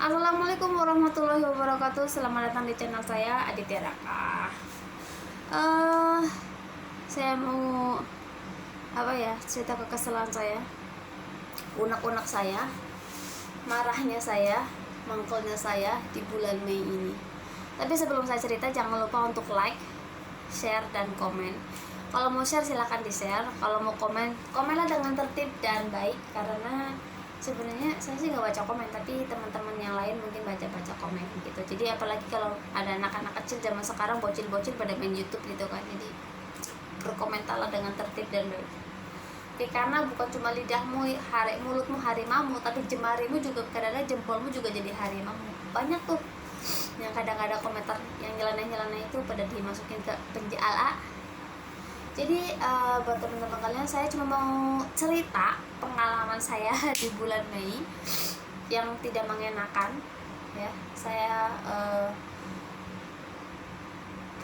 Assalamualaikum warahmatullahi wabarakatuh. Selamat datang di channel saya Aditya Raka. Saya mau cerita kekesalan saya, unek-unek saya, marahnya saya, mangkelnya saya di bulan Mei ini. Tapi sebelum saya cerita, jangan lupa untuk like, share, dan komen. Kalau mau share silahkan di share. Kalau mau komen, komenlah dengan tertib dan baik. Karena sebenarnya saya sih nggak baca komen, tapi teman-teman yang lain mungkin baca komen gitu. Jadi apalagi kalau ada anak-anak kecil zaman sekarang, bocil-bocil pada main YouTube gitu kan, jadi berkomentarlah dengan tertib dan baik. Oke, karena bukan cuma lidahmu, mulutmu harimau, tapi jemarimu juga, kadang-kadang jempolmu juga jadi harimau. Banyak tuh yang kadang-kadang komentar yang nyeleneh-nyeleneh itu pada dimasukin ke penjala. Jadi buat teman-teman kalian, saya cuma mau cerita pengalaman saya di bulan Mei yang tidak mengenakan ya. Saya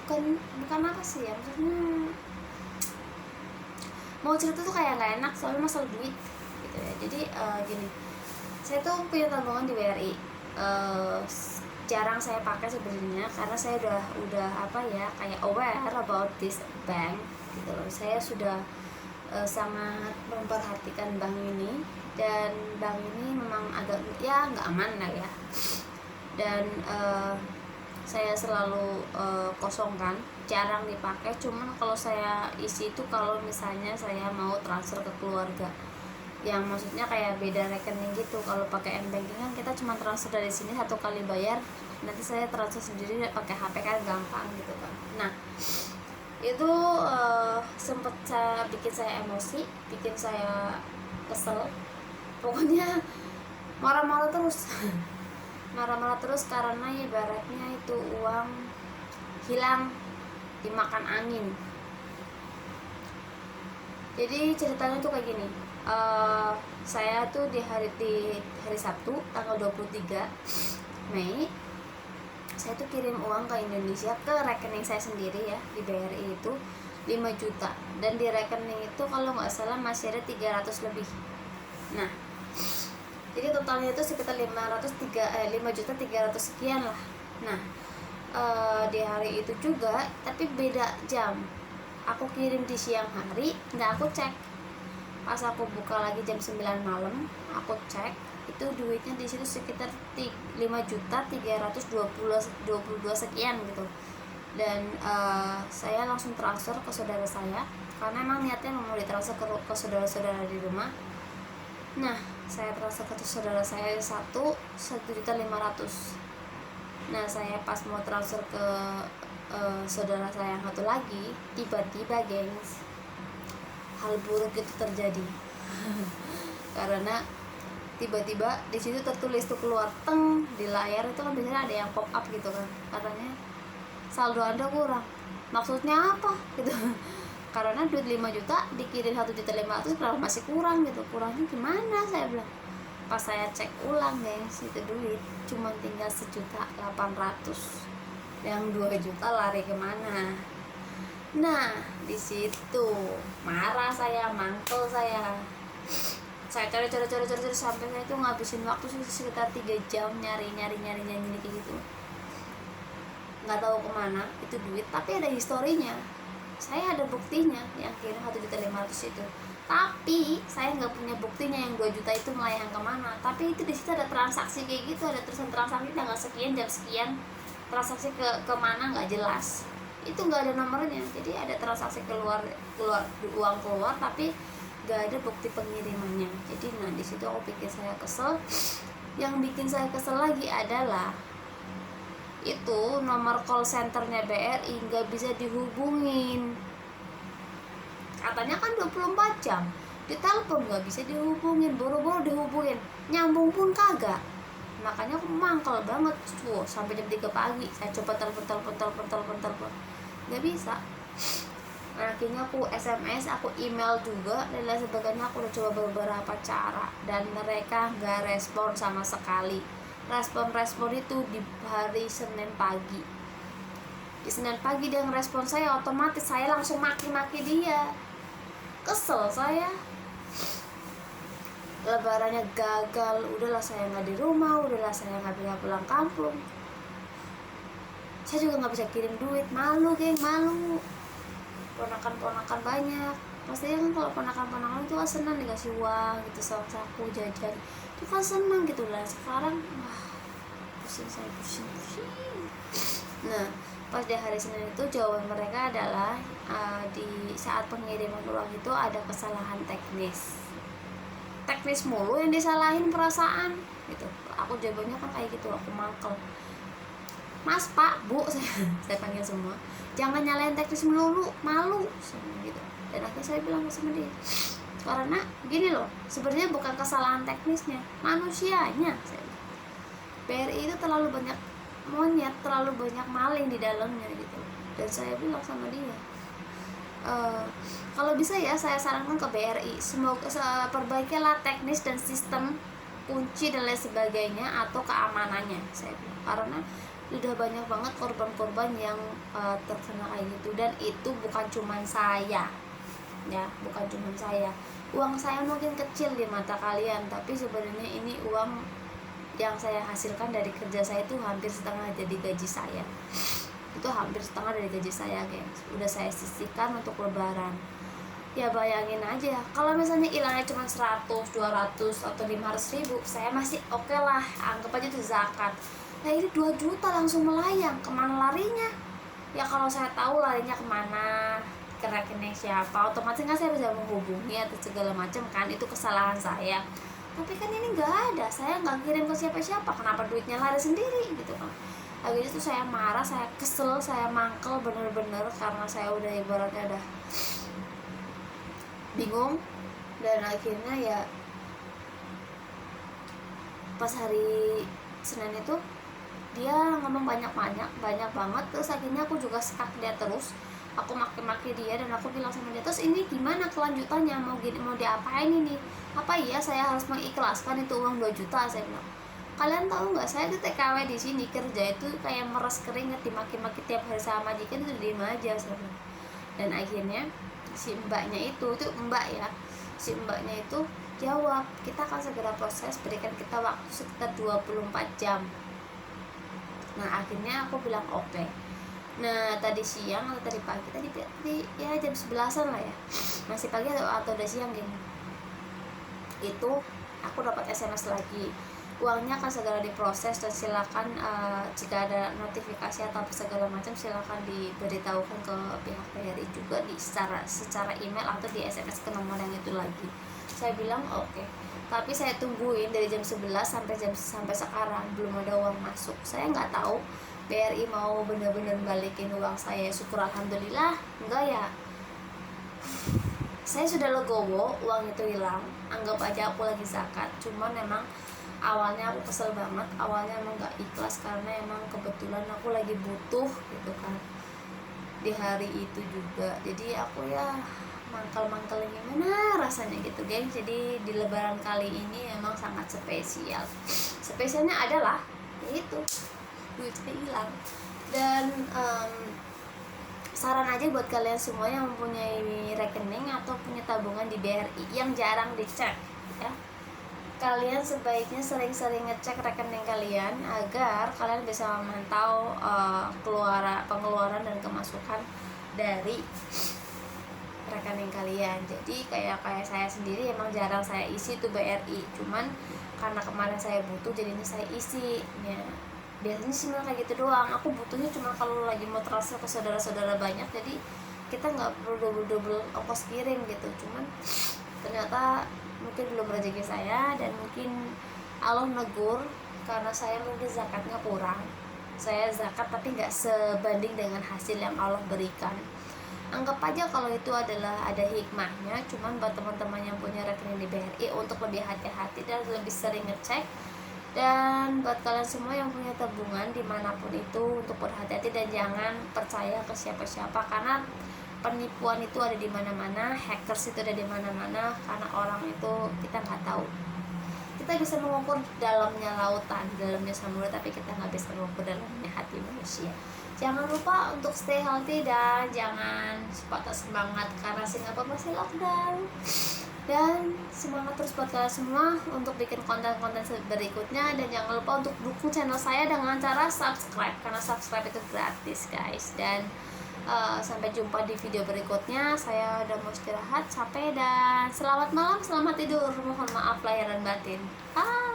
bukan apa sih ya, maksudnya mau cerita tuh kayak nggak enak soalnya masalah duit gitu ya. Jadi gini, saya tuh punya tabungan di BRI, jarang saya pakai sebenarnya karena saya udah kayak aware about this bank gitu loh. Saya sudah sangat memperhatikan bank ini, dan bank ini memang agak nggak aman lah ya. Dan saya selalu kosongkan, jarang dipakai. Cuman kalau saya isi itu kalau misalnya saya mau transfer ke keluarga, yang maksudnya kayak beda rekening gitu. Kalau pakai m-banking kan kita cuma transfer dari sini satu kali bayar, nanti saya transfer sendiri pakai HP kan gampang gitu kan. Nah itu sempet bikin saya emosi, bikin saya kesel, pokoknya marah-marah terus marah-marah terus karena ibaratnya itu uang hilang dimakan angin. Jadi ceritanya tuh kayak gini, saya tuh di hari Sabtu tanggal 23 Mei saya tuh kirim uang ke Indonesia ke rekening saya sendiri ya, di BRI itu 5 juta, dan di rekening itu kalau nggak salah masih ada 300 lebih. Nah jadi totalnya itu sekitar 5.300.000 sekian lah. Nah di hari itu juga, tapi beda jam, aku kirim di siang hari, nggak aku cek. Pas aku buka lagi jam 9 malam, aku cek itu duitnya di situ sekitar 5.322 sekian gitu. Dan saya langsung transfer ke saudara saya karena emang niatnya mau ditransfer ke saudara-saudara di rumah. Nah saya transfer ke saudara saya 1.500.000. Nah saya pas mau transfer ke saudara saya yang satu lagi, tiba-tiba gengs, hal buruk itu terjadi. Karena tiba-tiba di situ tertulis tuh, keluar teng di layar itu kan biasanya ada yang pop up gitu kan, katanya saldo Anda kurang. Maksudnya apa gitu? Karena duit 5 juta dikirim 1.500.000 kenapa masih kurang gitu, kurangnya gimana saya bilang. Pas saya cek ulang guys, itu duit cuma tinggal 1.800.000, yang 2 juta lari kemana. Nah di situ marah saya, mangkel saya cari sampai saya itu ngabisin waktu sekitar 3 jam nyari kayak gitu, nggak tahu kemana itu duit. Tapi ada historinya, saya ada buktinya yang kirim 1.500.000 itu, tapi saya nggak punya buktinya yang 2 juta itu melayang kemana. Tapi itu di situ ada transaksi kayak gitu, ada tulisan transaksi tanggal sekian jam sekian, transaksi ke mana nggak jelas, itu nggak ada nomornya. Jadi ada transaksi keluar uang keluar, tapi gak ada bukti pengirimannya. Jadi di situ aku pikir saya kesel. Yang bikin saya kesel lagi adalah itu nomor call centernya BRI nggak bisa dihubungin. Katanya kan 24 jam ditelepon, nggak bisa dihubungin, boro-boro dihubungin, nyambung pun kagak. Makanya aku mangkel banget tuh, sampai jam 3 pagi saya coba telepon, nggak bisa. Akhirnya aku SMS, aku email juga, dan lain sebagainya. Aku udah coba beberapa cara dan mereka nggak respon sama sekali. Respon itu di hari Senin pagi. Di Senin pagi dia ngerespon saya, otomatis saya langsung maki-maki dia. Kesel saya. lebarannya gagal, udahlah saya nggak di rumah, udahlah saya nggak bisa pulang kampung, saya juga nggak bisa kirim duit, malu geng, malu. Ponakan-ponakan banyak, pastinya kan kalau ponakan-ponakan itu kan senang dikasih uang gitu, saku jajan itu kan senang gitu lah. Sekarang wah, pusing, saya pusing. Nah, pas di hari Senin itu jawaban mereka adalah di saat pengiriman uang itu ada kesalahan teknis mulu yang disalahin, perasaan gitu. Aku jawabannya kan kayak gitu, aku mangkel, Mas, Pak, Bu, saya panggil semua, jangan nyalain teknis melulu, malu gitu. Dan akhirnya saya bilang sama dia, karena gini loh, sebenarnya bukan kesalahan teknisnya, manusianya. BRI itu terlalu banyak monyet, terlalu banyak maling di dalamnya gitu. Dan saya bilang sama dia, kalau bisa ya saya sarankan ke BRI, semoga perbaikilah teknis dan sistem kunci dan lain sebagainya atau keamanannya, saya bilang. Karena udah banyak banget korban-korban yang terkena kayak gitu. Dan itu bukan cuma saya ya, bukan cuma saya. Uang saya mungkin kecil di mata kalian, tapi sebenarnya ini uang yang saya hasilkan dari kerja saya itu hampir setengah jadi gaji saya. Itu hampir setengah dari gaji saya, guys. Udah saya sisihkan untuk lebaran. Ya bayangin aja, kalau misalnya hilangnya cuma 100, 200 atau 500 ribu, saya masih oke lah, anggap aja itu zakat. Nah ini 2 juta langsung melayang, kemana larinya? Ya kalau saya tahu larinya kemana, ke rekening siapa, otomatis kan saya bisa menghubungi atau segala macam kan, itu kesalahan saya. Tapi kan ini nggak ada, saya nggak kirim ke siapa-siapa, kenapa duitnya lari sendiri gitu kan. Akhirnya itu saya marah, saya kesel, saya mangkel bener-bener, karena saya udah ibaratnya udah bingung. Dan akhirnya ya pas hari Senin itu dia ngomong banyak banget, terus akhirnya aku juga stuck dia terus. Aku maki-maki dia dan aku bilang sama dia, terus ini gimana kelanjutannya, mau diapain ini? Apa iya saya harus mengikhlaskan itu uang 2 juta? Saya bilang, kalian tahu nggak, saya tuh TKW di sini kerja itu kayak meres keringet, dimaki-maki tiap hari sama majikan, itu diem aja saya bilang. Dan akhirnya si mbaknya itu mbak ya, si mbaknya itu jawab, kita akan segera proses, berikan kita waktu sekitar 24 jam. Nah akhirnya aku bilang oke. Nah tadi siang atau tadi pagi, tadi ya jam 11-an lah ya, masih pagi atau udah siang gini, itu aku dapat SMS lagi, uangnya akan segera diproses dan silakan jika ada notifikasi atau segala macam silakan diberitahukan ke pihak BRI juga secara email atau di SMS ke nomor yang itu lagi. Saya bilang oke. Tapi saya tungguin dari jam 11 sampai sekarang belum ada uang masuk. Saya nggak tahu BRI mau benar-benar balikin uang saya. Syukur alhamdulillah enggak ya. Saya sudah legowo, uang itu hilang, anggap aja aku lagi zakat. Cuman memang awalnya aku kesel banget, awalnya emang gak ikhlas karena emang kebetulan aku lagi butuh gitu kan di hari itu juga. Jadi aku ya mangkal gimana rasanya gitu geng. Jadi di lebaran kali ini emang sangat spesial. Spesialnya adalah itu duitnya hilang. Dan saran aja buat kalian semua yang mempunyai rekening atau punya tabungan di BRI yang jarang dicek ya, kalian sebaiknya sering-sering ngecek rekening kalian agar kalian bisa memantau pengeluaran dan kemasukan dari rekening kalian. Jadi kayak saya sendiri emang jarang saya isi tuh BRI, cuman karena kemarin saya butuh jadinya saya isi ya. Biasanya sih kayak gitu doang, aku butuhnya cuma kalau lagi mau transfer ke saudara-saudara banyak, jadi kita nggak perlu double ongkos kirim gitu. Cuman ternyata mungkin belum rezeki saya, dan mungkin Allah negur karena saya mungkin zakatnya kurang. Saya zakat tapi nggak sebanding dengan hasil yang Allah berikan. Anggap aja kalau itu adalah ada hikmahnya. Cuman buat teman-teman yang punya rekening di BRI untuk lebih hati-hati dan lebih sering ngecek. Dan buat kalian semua yang punya tabungan dimanapun itu, untuk berhati-hati dan jangan percaya ke siapa-siapa, karena penipuan itu ada di mana-mana, hackers itu ada di mana-mana. Karena orang itu kita nggak tahu. Kita bisa mengukur dalamnya lautan, dalamnya samudra, tapi kita nggak bisa mengukur dalamnya hati manusia. Jangan lupa untuk stay healthy dan jangan patah semangat karena Singapura masih lockdown. Dan semangat terus buat kalian semua untuk bikin konten-konten berikutnya. Dan jangan lupa untuk dukung channel saya dengan cara subscribe, karena subscribe itu gratis guys. Dan sampai jumpa di video berikutnya. Saya udah mau istirahat, capek, dan selamat malam, selamat tidur. Mohon maaf lahir dan batin. Bye.